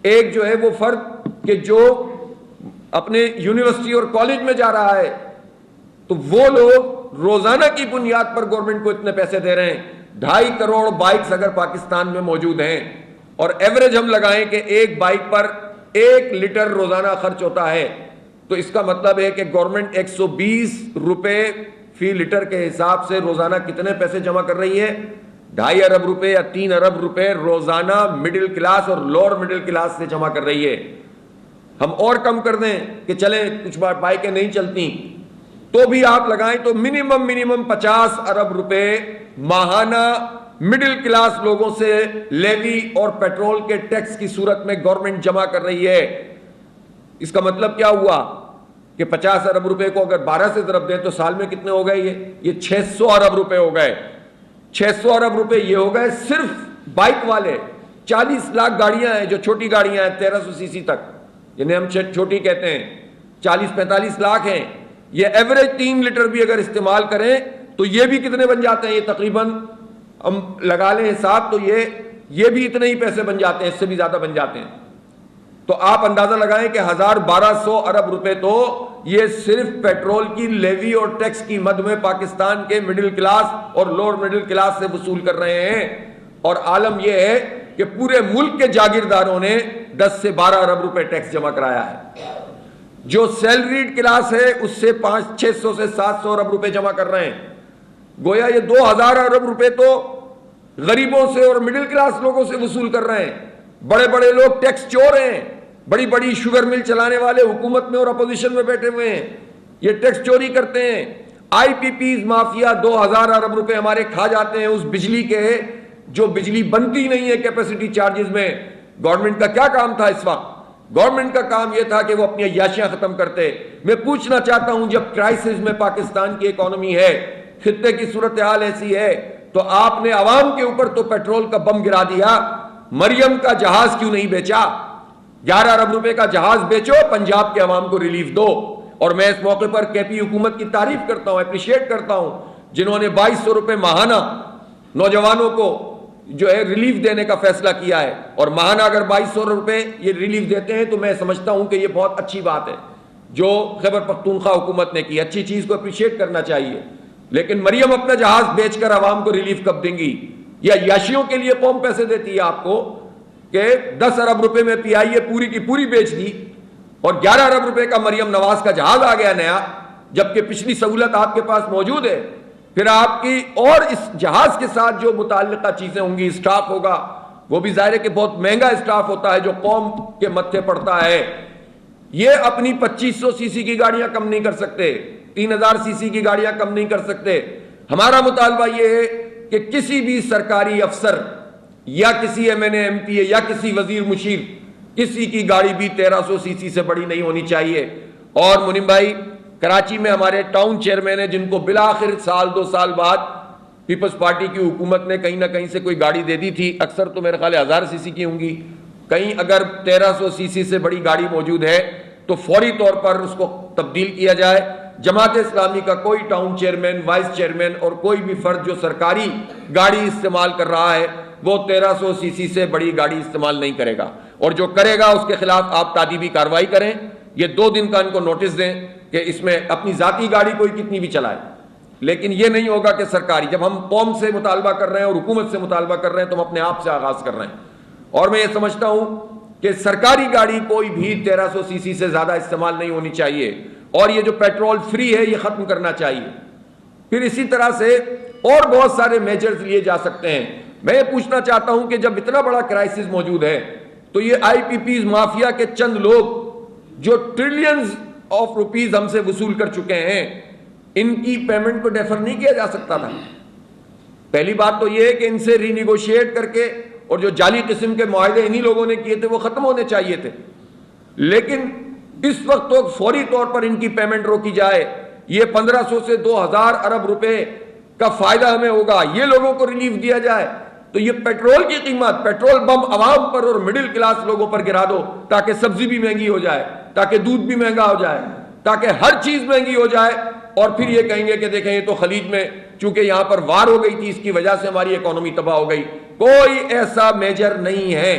ایک جو ہے وہ فرد کہ جو اپنے یونیورسٹی اور کالج میں جا رہا ہے تو وہ لوگ روزانہ کی بنیاد پر گورنمنٹ کو اتنے پیسے دے رہے ہیں. 2.5 کروڑ بائکس اگر پاکستان میں موجود ہیں اور ایوریج ہم لگائیں کہ ایک بائک پر 1 لیٹر روزانہ خرچ ہوتا ہے تو اس کا مطلب ہے کہ گورنمنٹ 120 روپے فی لیٹر کے حساب سے روزانہ کتنے پیسے جمع کر رہی ہے؟ 2.5 ارب روپے یا 3 ارب روپے روزانہ مڈل کلاس اور لوور مڈل کلاس سے جمع کر رہی ہے. ہم اور کم کر دیں کہ چلیں کچھ بائکیں نہیں چلتی تو بھی آپ لگائیں تو منیمم 50 ارب روپے ماہانہ مڈل کلاس لوگوں سے لیوی اور پیٹرول کے ٹیکس کی صورت میں گورنمنٹ جمع کر رہی ہے. اس کا مطلب کیا ہوا کہ 50 ارب روپے کو اگر 12 سے ضرب دیں تو سال میں کتنے ہو گئے؟ یہ 600 ارب روپے ہو گئے. 600 ارب روپے یہ ہو گئے صرف بائک والے. 40 لاکھ گاڑیاں ہیں جو چھوٹی گاڑیاں ہیں 1300 سی سی تک جنہیں ہم چھوٹی کہتے ہیں, 40-45 لاکھ ہیں. یہ ایوریج 3 لیٹر بھی اگر استعمال کریں تو یہ بھی کتنے بن جاتے ہیں؟ یہ تقریباً ہم لگا لیں حساب تو یہ بھی اتنے ہی پیسے بن جاتے ہیں, اس سے بھی زیادہ بن جاتے ہیں. تو آپ اندازہ لگائیں کہ 1200 ارب روپے تو یہ صرف پیٹرول کی لیوی اور ٹیکس کی مد میں پاکستان کے مڈل کلاس اور لوور مڈل کلاس سے وصول کر رہے ہیں. اور عالم یہ ہے کہ پورے ملک کے جاگیرداروں نے 10 سے 12 ارب روپے ٹیکس جمع کرایا ہے. جو سیلریڈ کلاس ہے اس سے 600 سے 700 ارب روپے جمع کر رہے ہیں. گویا یہ 2000 ارب روپے تو غریبوں سے اور مڈل کلاس لوگوں سے وصول کر رہے ہیں. بڑے بڑے لوگ ٹیکس چور ہیں, بڑی بڑی شوگر مل چلانے والے حکومت میں اور اپوزیشن میں بیٹھے ہوئے ہیں, یہ ٹیکس چوری کرتے ہیں. آئی پی پیز مافیا 2000 ارب روپے ہمارے کھا جاتے ہیں اس بجلی کے جو بجلی بنتی نہیں ہے کیپیسٹی چارجز میں. گورنمنٹ کا کیا کام تھا اس وقت؟ گورنمنٹ کا کام یہ تھا کہ وہ اپنی عیاشیاں ختم کرتے. میں پوچھنا چاہتا ہوں جب کرائسس میں پاکستان کی اکانومی ہے, خطے کی صورتحال ایسی ہے, تو آپ نے عوام کے اوپر تو پیٹرول کا بم گرا دیا. مریم کا جہاز کیوں نہیں بیچا؟ 11 ارب روپے کا جہاز بیچو, پنجاب کے عوام کو ریلیف دو. اور میں اس موقع پر کے پی حکومت کی تعریف کرتا ہوں, اپریشیٹ کرتا ہوں, جنہوں نے 2200 روپے ماہانہ نوجوانوں کو جو ہے ریلیف دینے کا فیصلہ کیا ہے. اور ماہانہ اگر 2200 روپے یہ ریلیف دیتے ہیں تو میں سمجھتا ہوں کہ یہ بہت اچھی بات ہے جو خیبر پختونخوا حکومت نے کی. اچھی چیز کو اپریشیٹ کرنا چاہیے. لیکن مریم اپنا جہاز بیچ کر عوام کو ریلیف کب دیں گی؟ یا عیاشیوں کے لیے قوم پیسے دیتی ہے آپ کو کہ 10 ارب روپے میں پی آئی اے پوری کی پوری بیچ دی اور 11 ارب روپے کا مریم نواز کا جہاز آ گیا نیا, جبکہ پچھلی سہولت آپ کے پاس موجود ہے. پھر آپ کی اور اس جہاز کے ساتھ جو متعلقہ چیزیں ہوں گی, اسٹاف ہوگا, وہ بھی ظاہر ہے کہ بہت مہنگا اسٹاف ہوتا ہے جو قوم کے متھے پڑتا ہے. یہ اپنی 2500 سی سی کی گاڑیاں کم نہیں کر سکتے, 3000 سی سی کی گاڑیاں کم نہیں کر سکتے. ہمارا مطالبہ یہ ہے کہ کسی بھی سرکاری افسر یا کسی M N A M P A یا کسی وزیر مشیر, کسی کی گاڑی بھی 1300 سی سی سے بڑی نہیں ہونی چاہیے. اور منیم بھائی, کراچی میں ہمارے ٹاؤن چیئرمین ہیں جن کو بالآخر سال 2 سال بعد پیپلز پارٹی کی حکومت نے کہیں نہ کہیں سے کوئی گاڑی دے دی تھی. اکثر تو میرے خیال 1000 سی سی کی ہوں گی. کہیں اگر 1300 سی سی سے بڑی گاڑی موجود ہے تو فوری طور پر اس کو تبدیل کیا جائے. جماعت اسلامی کا کوئی ٹاؤن چیئرمین, وائس چیئرمین اور کوئی بھی فرد جو سرکاری گاڑی استعمال کر رہا ہے وہ 1300 سی سی سے بڑی گاڑی استعمال نہیں کرے گا, اور جو کرے گا اس کے خلاف آپ تادیبی کارروائی کریں. یہ 2 دن کا ان کو نوٹس دیں کہ اس میں اپنی ذاتی گاڑی کوئی کتنی بھی چلائے, لیکن یہ نہیں ہوگا کہ سرکاری. جب ہم قوم سے مطالبہ کر رہے ہیں اور حکومت سے مطالبہ کر رہے ہیں تو ہم اپنے آپ سے آغاز کر رہے ہیں. اور میں یہ سمجھتا ہوں کہ سرکاری گاڑی کوئی بھی 1300 سی سی سے زیادہ استعمال نہیں ہونی چاہیے, اور یہ جو پیٹرول فری ہے یہ ختم کرنا چاہیے. پھر اسی طرح سے اور بہت سارے میجرز لیے جا سکتے ہیں. میں یہ پوچھنا چاہتا ہوں کہ جب اتنا بڑا کرائسس موجود ہے تو یہ آئی پی پیز مافیا کے چند لوگ جو ٹریلینز آف روپیز ہم سے وصول کر چکے ہیں, ان کی پیمنٹ کو ڈیفر نہیں کیا جا سکتا تھا؟ پہلی بات تو یہ ہے کہ ان سے ری نیگوشیٹ کر کے, اور جو جعلی قسم کے معاہدے انہی لوگوں نے کیے تھے وہ ختم ہونے چاہیے تھے. لیکن اس وقت تو فوری طور پر ان کی پیمنٹ روکی جائے. یہ 1500 سے 2000 ارب روپے کا فائدہ ہمیں ہوگا, یہ لوگوں کو ریلیف دیا جائے. تو یہ پیٹرول کی قیمت, پیٹرول بم عوام پر اور مڈل کلاس لوگوں پر گرا دو تاکہ سبزی بھی مہنگی ہو جائے, تاکہ دودھ بھی مہنگا ہو جائے, تاکہ ہر چیز مہنگی ہو جائے. اور پھر یہ کہیں گے کہ دیکھیں یہ تو خلیج میں چونکہ یہاں پر وار ہو گئی تھی اس کی وجہ سے ہماری اکانومی تباہ ہو گئی. کوئی ایسا میجر نہیں ہے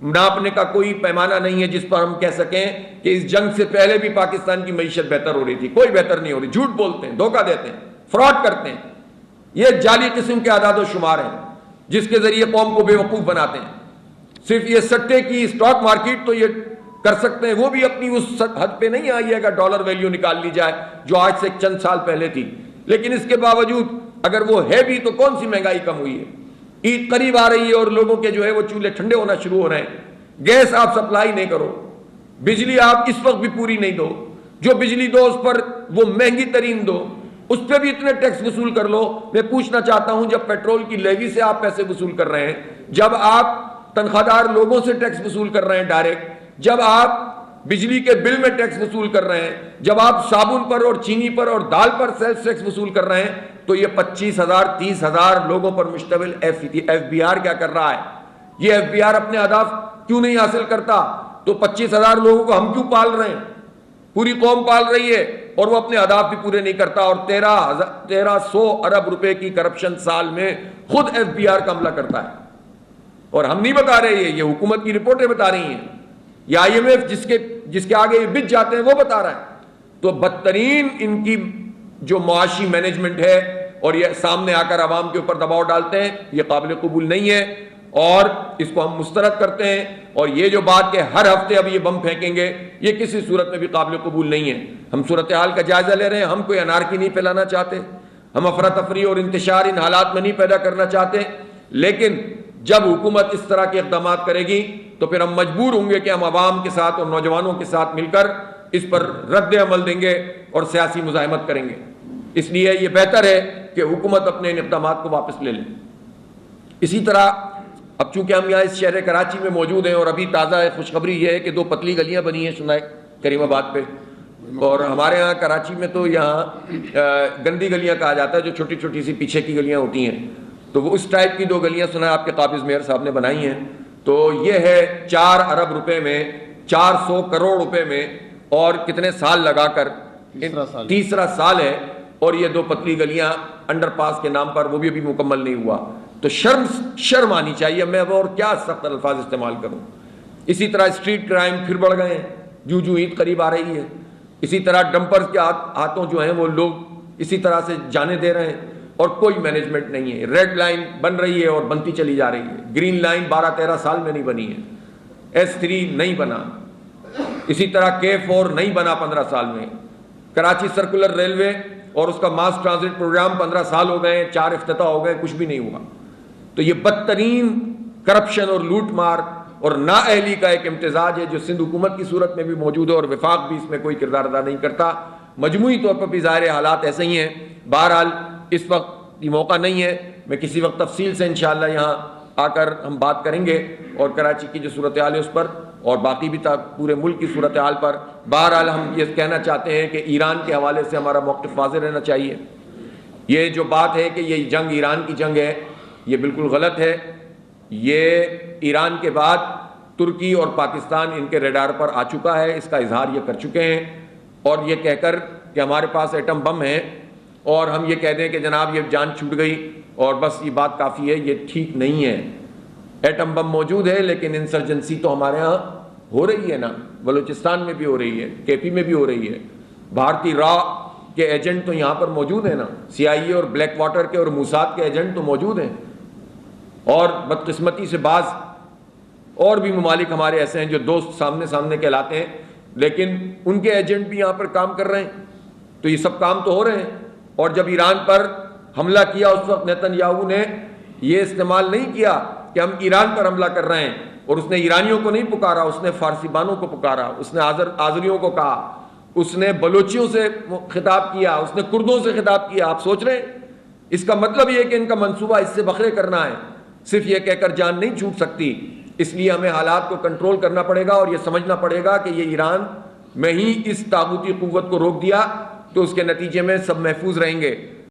ناپنے کا کوئی پیمانہ نہیں ہے جس پر ہم کہہ سکیں کہ اس جنگ سے پہلے بھی پاکستان کی معیشت بہتر ہو رہی تھی. کوئی بہتر نہیں ہو رہی. جھوٹ بولتے ہیں, دھوکہ دیتے ہیں, فراڈ کرتے ہیں. یہ جعلی قسم کے اعداد و شمار ہیں جس کے ذریعے قوم کو بے وقوف بناتے ہیں. صرف یہ سٹے کی اسٹاک مارکیٹ تو یہ کر سکتے ہیں, وہ بھی اپنی اس حد پہ نہیں آئی ہے کہ ڈالر ویلیو نکال لی جائے جو آج سے چند سال پہلے تھی. لیکن اس کے باوجود اگر وہ ہے بھی تو کون سی مہنگائی کم ہوئی ہے؟ عید قریب آ رہی ہے اور لوگوں کے جو ہے وہ چولہے ٹھنڈے ہونا شروع ہو رہے ہیں. گیس آپ سپلائی نہیں کرو, بجلی آپ اس وقت بھی پوری نہیں دو, جو بجلی دو اس پر وہ مہنگی ترین دو, اس پہ بھی اتنے ٹیکس وصول کر لو. میں پوچھنا چاہتا ہوں, جب پیٹرول کی لیوی سے آپ پیسے وصول کر رہے ہیں, جب آپ تنخواہ دار لوگوں سے ٹیکس وصول کر رہے ہیں ڈائریکٹ, جب آپ بجلی کے بل میں ٹیکس وصول کر رہے ہیں, جب آپ صابن پر اور چینی پر اور دال پر سیلز ٹیکس وصول کر رہے ہیں, تو یہ 25,000 30,000 لوگوں پر مشتمل ایف بی آر کیا کر رہا ہے؟ یہ ایف بی آر اپنے اہداف کیوں نہیں حاصل کرتا؟ تو 25,000 لوگوں کو ہم کیوں پال رہے ہیں؟ پوری قوم پال رہی ہے اور وہ اپنے اہداف بھی پورے نہیں کرتا. اور 1300 ارب روپے کی کرپشن سال میں خود ایف بی آر کا عملہ کرتا ہے. اور ہم نہیں بتا رہے, یہ حکومت کی رپورٹیں بتا رہی ہیں, یا آئی ایم ایف جس کے آگے یہ بچ جاتے ہیں وہ بتا رہا ہے. تو بدترین ان کی جو معاشی مینجمنٹ ہے اور یہ سامنے آ کر عوام کے اوپر دباؤ ڈالتے ہیں, یہ قابل قبول نہیں ہے اور اس کو ہم مسترد کرتے ہیں. اور یہ جو بات کہ ہر ہفتے اب یہ بم پھینکیں گے, یہ کسی صورت میں بھی قابل قبول نہیں ہے. ہم صورتحال کا جائزہ لے رہے ہیں, ہم کوئی انارکی نہیں پھیلانا چاہتے, ہم افراتفری اور انتشار ان حالات میں نہیں پیدا کرنا چاہتے. لیکن جب حکومت اس طرح کے اقدامات کرے گی تو پھر ہم مجبور ہوں گے کہ ہم عوام کے ساتھ اور نوجوانوں کے ساتھ مل کر اس پر رد عمل دیں گے اور سیاسی مزاحمت کریں گے. اس لیے یہ بہتر ہے کہ حکومت اپنے ان اقدامات کو واپس لے لے. اسی طرح اب چونکہ ہم یہاں اس شہر کراچی میں موجود ہیں اور ابھی تازہ خوشخبری یہ ہے کہ 2 پتلی گلیاں بنی ہیں سنائے کریم آباد پہ, اور ہمارے ہاں کراچی میں تو یہاں گندی گلیاں کہا جاتا ہے جو چھوٹی چھوٹی سی پیچھے کی گلیاں ہوتی ہیں, تو وہ اس ٹائپ کی 2 گلیاں سنا آپ کے قابض میئر صاحب نے بنائی ہیں. تو یہ ہے 4 ارب روپے میں, 400 کروڑ روپے میں, اور کتنے سال لگا کر, تیسرا سال ہے, اور یہ 2 پتلی گلیاں انڈر پاس کے نام پر, وہ بھی ابھی مکمل نہیں ہوا. تو شرم آنی چاہیے. میں اور کیا سخت الفاظ استعمال کروں. اسی طرح اسٹریٹ کرائم پھر بڑھ گئے ہیں جو عید قریب آ رہی ہے. اسی طرح ڈمپرز کے ہاتھوں جو ہیں وہ لوگ اسی طرح سے جانے دے رہے ہیں اور کوئی مینجمنٹ نہیں ہے. ریڈ لائن بن رہی ہے اور بنتی چلی جا رہی ہے. گرین لائن 12-13 سال میں نہیں بنی ہے. S3 نہیں بنا. اسی طرح K4 نہیں بنا 15 سال میں. کراچی سرکولر ریلوے اور اس کا ماس ٹرانزٹ پروگرام 15 سال ہو گئے, 4 افتتاح ہو گئے, کچھ بھی نہیں ہوا. تو یہ بدترین کرپشن اور لوٹ مار اور نااہلی کا ایک امتزاج ہے جو سندھ حکومت کی صورت میں بھی موجود ہے, اور وفاق بھی اس میں کوئی کردار ادا نہیں کرتا. مجموعی طور پر بھی ظاہر حالات ایسے ہی ہیں. بہرحال اس وقت یہ موقع نہیں ہے, میں کسی وقت تفصیل سے انشاءاللہ یہاں آ کر ہم بات کریں گے اور کراچی کی جو صورتحال ہے اس پر اور باقی بھی پورے ملک کی صورتحال پر. بہرحال ہم یہ کہنا چاہتے ہیں کہ ایران کے حوالے سے ہمارا موقف واضح رہنا چاہیے. یہ جو بات ہے کہ یہ جنگ ایران کی جنگ ہے, یہ بالکل غلط ہے. یہ ایران کے بعد ترکی اور پاکستان ان کے ریڈار پر آ چکا ہے, اس کا اظہار یہ کر چکے ہیں. اور یہ کہہ کر کہ ہمارے پاس ایٹم بم ہے اور ہم یہ کہہ دیں کہ جناب یہ جان چھوٹ گئی اور بس یہ بات کافی ہے, یہ ٹھیک نہیں ہے. ایٹم بم موجود ہے لیکن انسرجنسی تو ہمارے ہاں ہو رہی ہے نا, بلوچستان میں بھی ہو رہی ہے, KP میں بھی ہو رہی ہے. بھارتی را کے ایجنٹ تو یہاں پر موجود ہیں نا, CIA اور بلیک واٹر کے اور موساد کے ایجنٹ تو موجود ہیں. اور بدقسمتی سے بعض اور بھی ممالک ہمارے ایسے ہیں جو دوست سامنے کہلاتے ہیں لیکن ان کے ایجنٹ بھی یہاں پر کام کر رہے ہیں. تو یہ سب کام تو ہو رہے ہیں. اور جب ایران پر حملہ کیا اس وقت نیتن یاہو نے یہ استعمال نہیں کیا کہ ہم ایران پر حملہ کر رہے ہیں, اور اس نے ایرانیوں کو نہیں پکارا, اس نے فارسی بانوں کو پکارا, اس نے آذریوں کو کہا, اس نے بلوچیوں سے خطاب کیا, اس نے کردوں سے خطاب کیا. آپ سوچ رہے ہیں اس کا مطلب یہ ہے کہ ان کا منصوبہ اس سے بکھرے کرنا ہے. صرف یہ کہہ کر جان نہیں چھوٹ سکتی. اس لیے ہمیں حالات کو کنٹرول کرنا پڑے گا اور یہ سمجھنا پڑے گا کہ یہ ایران میں ہی اس طاغوتی قوت کو روک دیا تو اس کے نتیجے میں سب محفوظ رہیں گے.